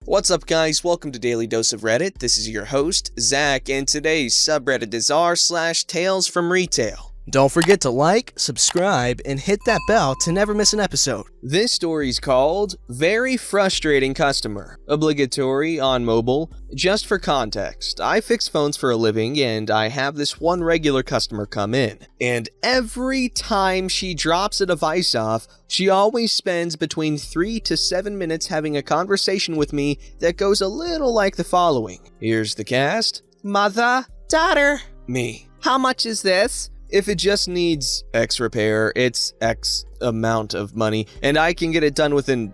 What's up, guys? Welcome to Daily Dose of Reddit. This is your host, Zach, and today's subreddit is r/TalesFromRetail. Don't forget to like, subscribe, and hit that bell to never miss an episode. This story's called Very Frustrating Customer. Obligatory on mobile. Just for context, I fix phones for a living and I have this one regular customer come in. And every time she drops a device off, she always spends between 3 to 7 minutes having a conversation with me that goes a little like the following. Here's the cast. Mother, daughter, Me. how much is this? If it just needs X repair, it's X amount of money, and I can get it done within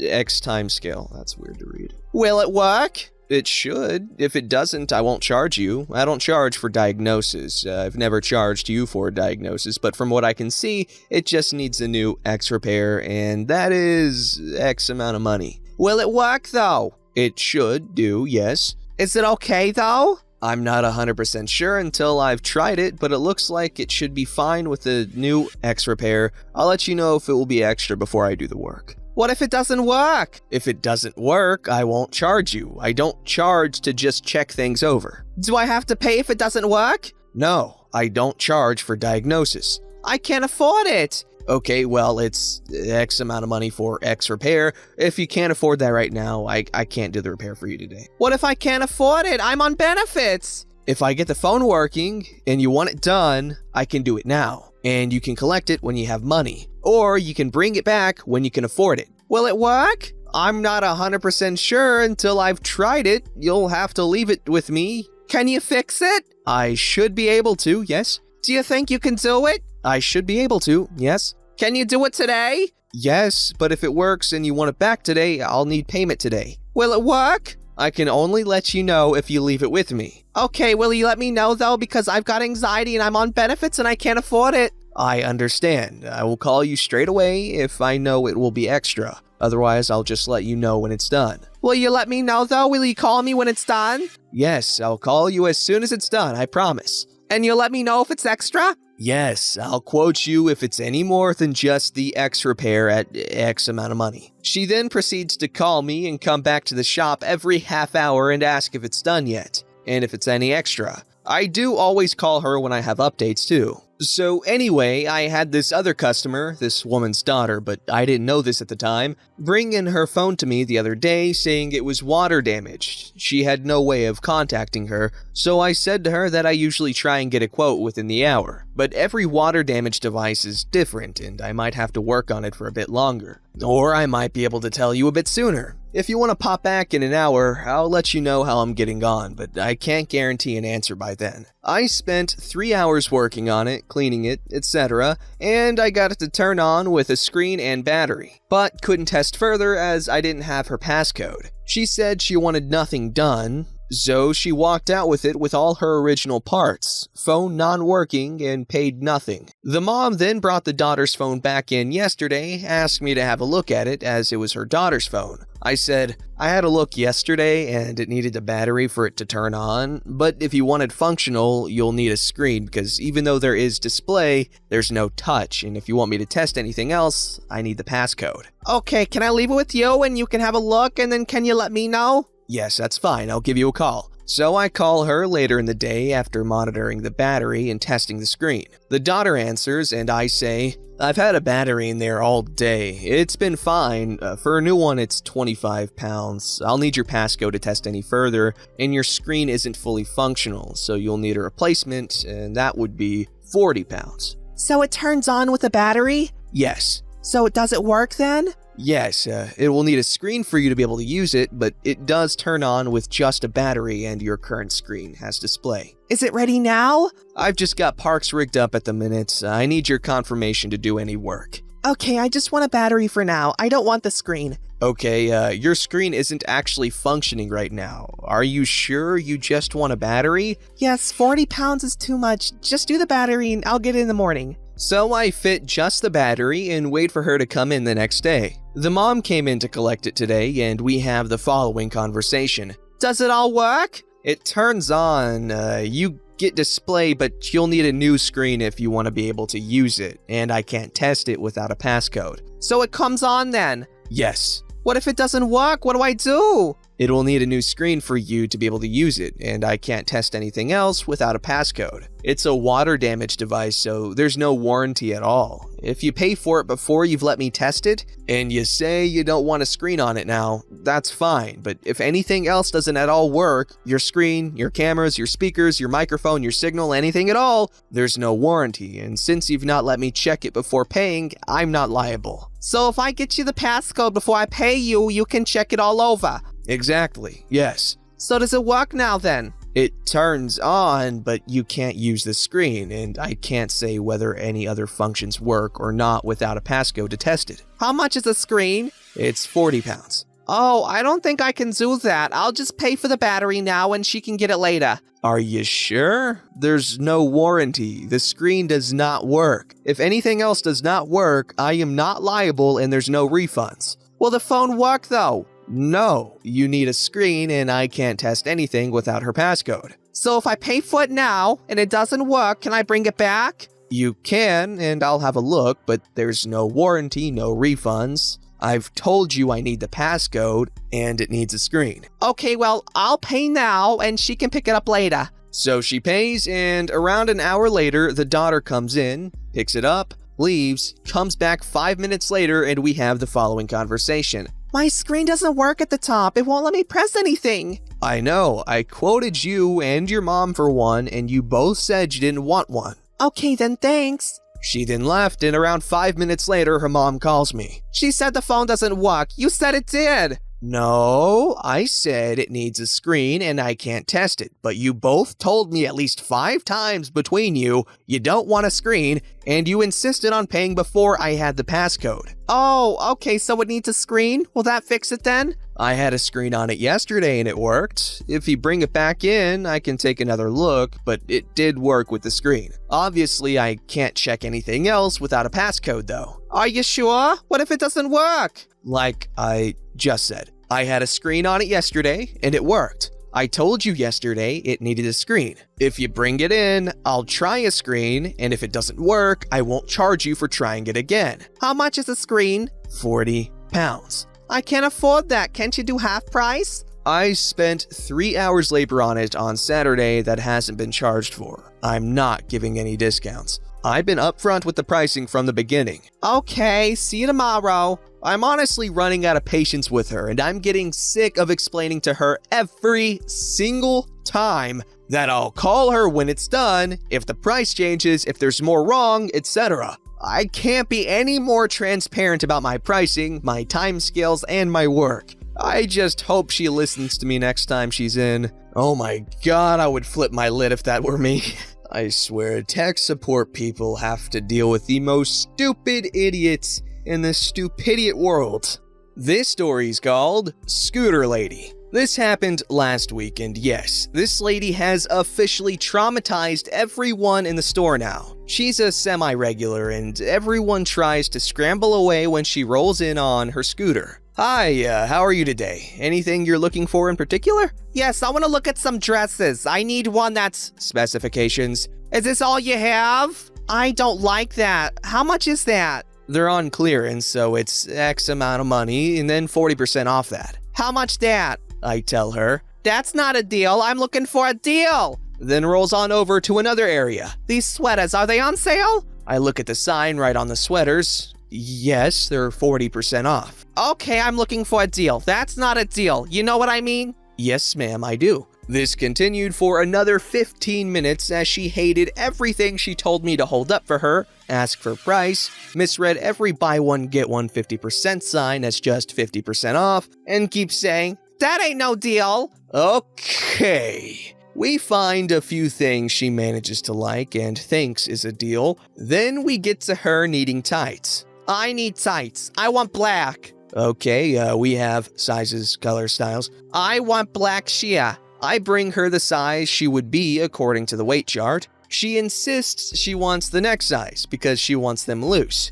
X time scale. That's weird to read. Will it work? It should. If it doesn't, I won't charge you. I don't charge for diagnosis. I've never charged you for a diagnosis, but from what I can see, it just needs a new X repair, and that is X amount of money. Will it work though? It should do, yes. Is it okay though? I'm not 100% sure until I've tried it, but it looks like it should be fine with the new X repair. I'll let you know if it will be extra before I do the work. What if it doesn't work? If it doesn't work, I won't charge you. I don't charge to just check things over. Do I have to pay if it doesn't work? No, I don't charge for diagnosis. I can't afford it. Okay, well, it's X amount of money for X repair. If you can't afford that right now, I can't do the repair for you today. What if I can't afford it? I'm on benefits. If I get the phone working and you want it done, I can do it now. And you can collect it when you have money. Or you can bring it back when you can afford it. Will it work? I'm not 100% sure until I've tried it. You'll have to leave it with me. Can you fix it? I should be able to, yes. Do you think you can do it? I should be able to, yes. Can you do it today? Yes, but if it works and you want it back today, I'll need payment today. Will it work? I can only let you know if you leave it with me. Okay, will you let me know though, because I've got anxiety and I'm on benefits and I can't afford it. I understand. I will call you straight away if I know it will be extra. Otherwise, I'll just let you know when it's done. Will you let me know though? Will you call me when it's done? Yes, I'll call you as soon as it's done, I promise. And you'll let me know if it's extra? Yes, I'll quote you if it's any more than just the X repair at X amount of money. She then proceeds to call me and come back to the shop every half hour and ask if it's done yet, and if it's any extra. I do always call her when I have updates too. So anyway, I had this other customer, this woman's daughter, but I didn't know this at the time, bring in her phone to me the other day saying it was water damaged. She had no way of contacting her, so I said to her that I usually try and get a quote within the hour. But every water damaged device is different and I might have to work on it for a bit longer. Or I might be able to tell you a bit sooner. If you want to pop back in an hour, I'll let you know how I'm getting on, but I can't guarantee an answer by then. I spent 3 hours working on it, cleaning it, etc., and I got it to turn on with a screen and battery, but couldn't test further as I didn't have her passcode. She said she wanted nothing done, so she walked out with it with all her original parts, phone non-working, and paid nothing. The mom then brought the daughter's phone back in yesterday, asked me to have a look at it as it was her daughter's phone. I said, I had a look yesterday and it needed a battery for it to turn on, but if you want it functional, you'll need a screen because even though there is display, there's no touch, and if you want me to test anything else, I need the passcode. Okay, can I leave it with you and you can have a look and then can you let me know? Yes, that's fine. I'll give you a call. So I call her later in the day after monitoring the battery and testing the screen. The daughter answers and I say, I've had a battery in there all day. It's been fine. For a new one, it's 25 pounds. I'll need your passcode to test any further, and your screen isn't fully functional, so you'll need a replacement, and that would be 40 pounds. So it turns on with a battery? Yes. So does it work then? Yes, it will need a screen for you to be able to use it, but it does turn on with just a battery and your current screen has display. Is it ready now? I've just got parks rigged up at the minute. I need your confirmation to do any work. Okay, I just want a battery for now. I don't want the screen. Okay, your screen isn't actually functioning right now. Are you sure you just want a battery? Yes, 40 pounds is too much. Just do the battery and I'll get it in the morning. So I fit just the battery and wait for her to come in the next day. The mom came in to collect it today and we have the following conversation. Does it all work? It turns on, you get display, but you'll need a new screen if you want to be able to use it, and I can't test it without a passcode. So it comes on then? Yes. What if it doesn't work? What do I do? It will need a new screen for you to be able to use it, and I can't test anything else without a passcode. It's a water damage device, so there's no warranty at all. If you pay for it before you've let me test it, and you say you don't want a screen on it now, that's fine. But if anything else doesn't at all work, your screen, your cameras, your speakers, your microphone, your signal, anything at all, there's no warranty. And since you've not let me check it before paying, I'm not liable. So if I get you the passcode before I pay you, you can check it all over. Exactly, yes. So does it work now then? It turns on, but you can't use the screen, and I can't say whether any other functions work or not without a passcode to test it. How much is the screen? It's £40. Oh, I don't think I can do that. I'll just pay for the battery now and she can get it later. Are you sure? There's no warranty. The screen does not work. If anything else does not work, I am not liable and there's no refunds. Will the phone work though? No, you need a screen and I can't test anything without her passcode. So if I pay for it now and it doesn't work, can I bring it back? You can, and I'll have a look, but there's no warranty, no refunds. I've told you I need the passcode and it needs a screen. Okay, well, I'll pay now and she can pick it up later. So she pays, and around an hour later, the daughter comes in, picks it up, leaves, comes back 5 minutes later, and we have the following conversation. My screen doesn't work at the top. It won't let me press anything. I know. I quoted you and your mom for one, and you both said you didn't want one. Okay, then thanks. She then left, and around 5 minutes later, her mom calls me. She said the phone doesn't work. You said it did. No, I said it needs a screen and I can't test it, but you both told me at least 5 times between you don't want a screen, and you insisted on paying before I had the passcode. Oh, okay, so it needs a screen? Will that fix it then? I had a screen on it yesterday and it worked. If you bring it back in, I can take another look, but it did work with the screen. Obviously, I can't check anything else without a passcode though. Are you sure? What if it doesn't work? Like I just said, I had a screen on it yesterday and it worked. I told you yesterday it needed a screen. If you bring it in, I'll try a screen, and if it doesn't work, I won't charge you for trying it again. How much is a screen? £40. I can't afford that. Can't you do half price? I spent 3 hours labor on it on Saturday that hasn't been charged for. I'm not giving any discounts. I've been upfront with the pricing from the beginning. Okay, see you tomorrow. I'm honestly running out of patience with her, and I'm getting sick of explaining to her every single time that I'll call her when it's done, if the price changes, if there's more wrong, etc. I can't be any more transparent about my pricing, my timescales, and my work. I just hope she listens to me next time she's in. Oh my god, I would flip my lid if that were me. I swear, tech support people have to deal with the most stupid idiots in the stupidiot world. This story's called Scooter Lady. This happened last week, and yes, this lady has officially traumatized everyone in the store now. She's a semi-regular, and everyone tries to scramble away when she rolls in on her scooter. Hi, how are you today? Anything you're looking for in particular? Yes, I want to look at some dresses. I need one that's... Specifications. Is this all you have? I don't like that. How much is that? They're on clearance, so it's X amount of money, and then 40% off that. How much that? I tell her. That's not a deal. I'm looking for a deal. Then rolls on over to another area. These sweaters, are they on sale? I look at the sign right on the sweaters. Yes, they're 40% off. Okay, I'm looking for a deal. That's not a deal. You know what I mean? Yes, ma'am, I do. This continued for another 15 minutes as she hated everything she told me to hold up for her, ask for price, misread every buy one get one 50% sign as just 50% off, and keep saying, that ain't no deal. Okay. We find a few things she manages to like and thinks is a deal. Then we get to her needing tights. I need tights. I want black. Okay, we have sizes, colors, styles. I want black sheer. I bring her the size she would be according to the weight chart. She insists she wants the next size because she wants them loose.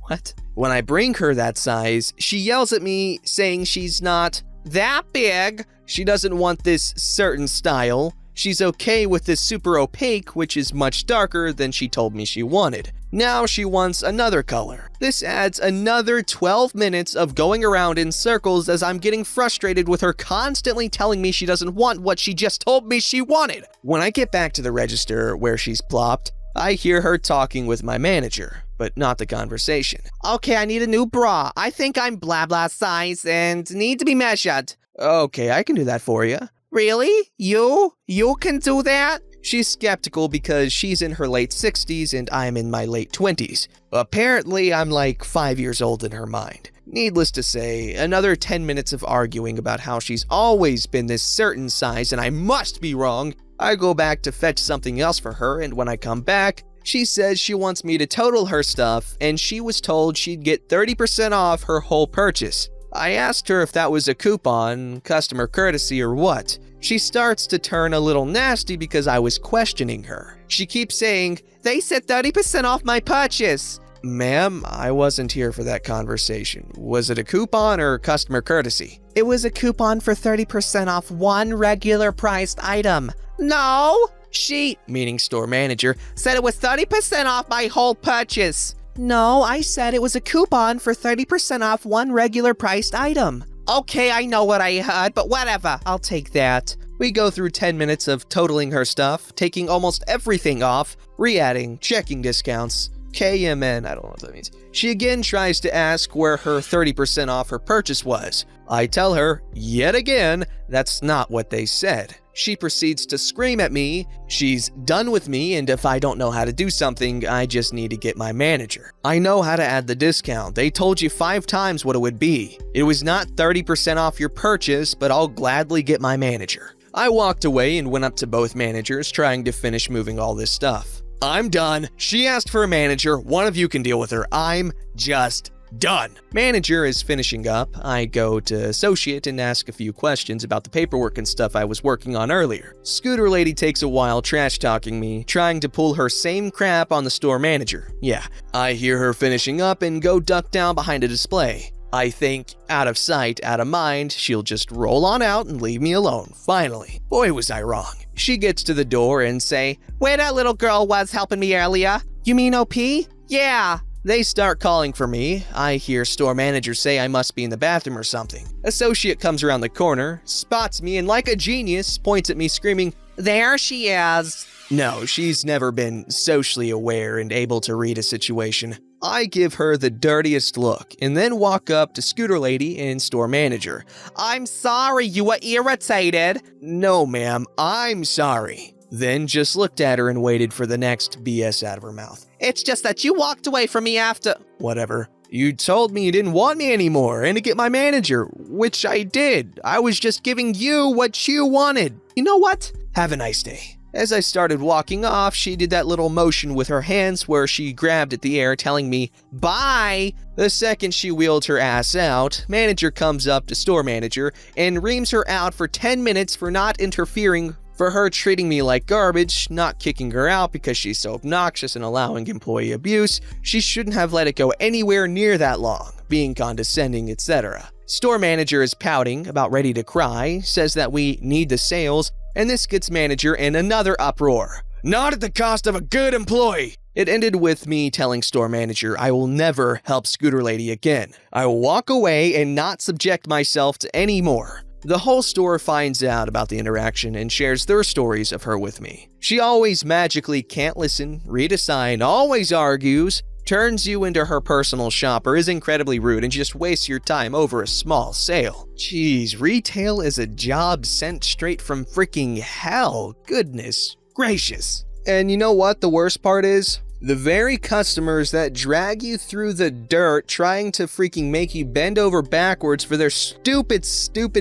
What? When I bring her that size, she yells at me saying she's not that big. She doesn't want this certain style. She's okay with this super opaque, which is much darker than she told me she wanted. Now she wants another color. This adds another 12 minutes of going around in circles as I'm getting frustrated with her constantly telling me she doesn't want what she just told me she wanted. When I get back to the register where she's plopped, I hear her talking with my manager, but not the conversation. Okay, I need a new bra. I think I'm blah blah size and need to be measured. Okay, I can do that for you. Really? You? You can do that? She's skeptical because she's in her late 60s and I'm in my late 20s. Apparently, I'm like 5 years old in her mind. Needless to say, another 10 minutes of arguing about how she's always been this certain size and I must be wrong. I go back to fetch something else for her, and when I come back, she says she wants me to total her stuff and she was told she'd get 30% off her whole purchase. I asked her if that was a coupon, customer courtesy, or what. She starts to turn a little nasty because I was questioning her. She keeps saying, "They said 30% off my purchase." "Ma'am, I wasn't here for that conversation. Was it a coupon or customer courtesy?" "It was a coupon for 30% off one regular priced item." "No, she," meaning store manager, "said it was 30% off my whole purchase." "No, I said it was a coupon for 30% off one regular priced item." "Okay, I know what I heard, but whatever, I'll take that." We go through 10 minutes of totaling her stuff, taking almost everything off, re-adding, checking discounts. KMN, I don't know what that means. She again tries to ask where her 30% off her purchase was. I tell her, yet again, that's not what they said. She proceeds to scream at me, she's done with me, and if I don't know how to do something, I just need to get my manager. I know how to add the discount. They told you 5 times what it would be. It was not 30% off your purchase, but I'll gladly get my manager. I walked away and went up to both managers, trying to finish moving all this stuff. I'm done. She asked for a manager. One of you can deal with her. I'm just done. Manager is finishing up. I go to associate and ask a few questions about the paperwork and stuff I was working on earlier. Scooter lady takes a while trash talking me, trying to pull her same crap on the store manager. Yeah, I hear her finishing up and go duck down behind a display. I think, out of sight, out of mind, she'll just roll on out and leave me alone, finally. Boy, was I wrong. She gets to the door and say, "Where that little girl was helping me earlier." "You mean OP?" "Yeah." They start calling for me. I hear store manager say I must be in the bathroom or something. Associate comes around the corner, spots me, and like a genius, points at me screaming, "There she is." No, she's never been socially aware and able to read a situation. I give her the dirtiest look and then walk up to Scooter Lady and store manager. "I'm sorry, you were irritated." "No, ma'am, I'm sorry." Then just looked at her and waited for the next BS out of her mouth. "It's just that you walked away from me after." "Whatever. You told me you didn't want me anymore and to get my manager, which I did. I was just giving you what you wanted. You know what? Have a nice day." As I started walking off, she did that little motion with her hands where she grabbed at the air, telling me, "Bye." The second she wheeled her ass out, manager comes up to store manager and reams her out for 10 minutes for not interfering, for her treating me like garbage, not kicking her out because she's so obnoxious and allowing employee abuse. She shouldn't have let it go anywhere near that long, being condescending, etc. Store manager is pouting, about ready to cry, says that we need the sales, and this gets manager in another uproar. "Not at the cost of a good employee." It ended with me telling store manager I will never help Scooter Lady again. I will walk away and not subject myself to any more. The whole store finds out about the interaction and shares their stories of her with me. She always magically can't listen, read a sign, always argues, turns you into her personal shopper, is incredibly rude, and just wastes your time over a small sale. Jeez, retail is a job sent straight from freaking hell. Goodness gracious. And you know what the worst part is? The very customers that drag you through the dirt trying to freaking make you bend over backwards for their stupid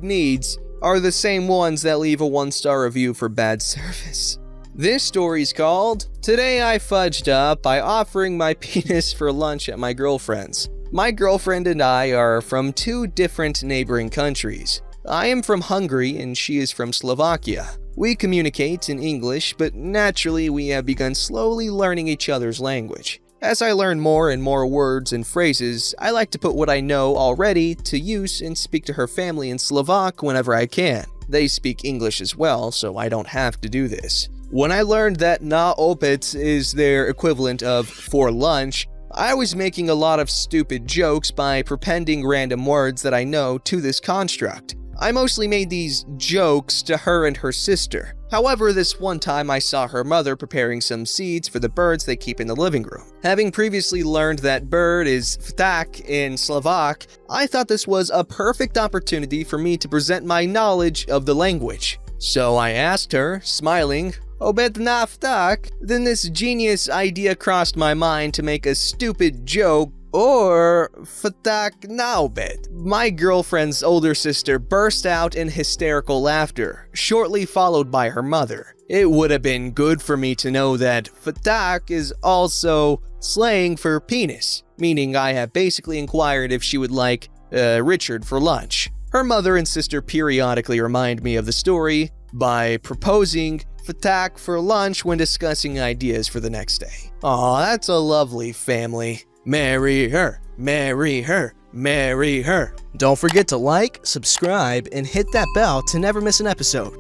needs are the same ones that leave a 1-star review for bad service. This story's called, "Today I Fudged Up by Offering My Penis for Lunch at My Girlfriend's." My girlfriend and I are from 2 different neighboring countries. I am from Hungary and she is from Slovakia. We communicate in English, but naturally we have begun slowly learning each other's language. As I learn more and more words and phrases, I like to put what I know already to use and speak to her family in Slovak whenever I can. They speak English as well, so I don't have to do this. When I learned that na opet is their equivalent of for lunch, I was making a lot of stupid jokes by appending random words that I know to this construct. I mostly made these jokes to her and her sister. However, this one time I saw her mother preparing some seeds for the birds they keep in the living room. Having previously learned that bird is vták in Slovak, I thought this was a perfect opportunity for me to present my knowledge of the language. So I asked her, smiling, "Obed na vták?" Then this genius idea crossed my mind to make a stupid joke, or vták na obed. My girlfriend's older sister burst out in hysterical laughter, shortly followed by her mother. It would have been good for me to know that vták is also slang for penis, meaning I have basically inquired if she would like Richard for lunch. Her mother and sister periodically remind me of the story by proposing vták for lunch when discussing ideas for the next day. Aw, that's a lovely family. Marry her, marry her, marry her. Don't forget to like, subscribe, and hit that bell to never miss an episode.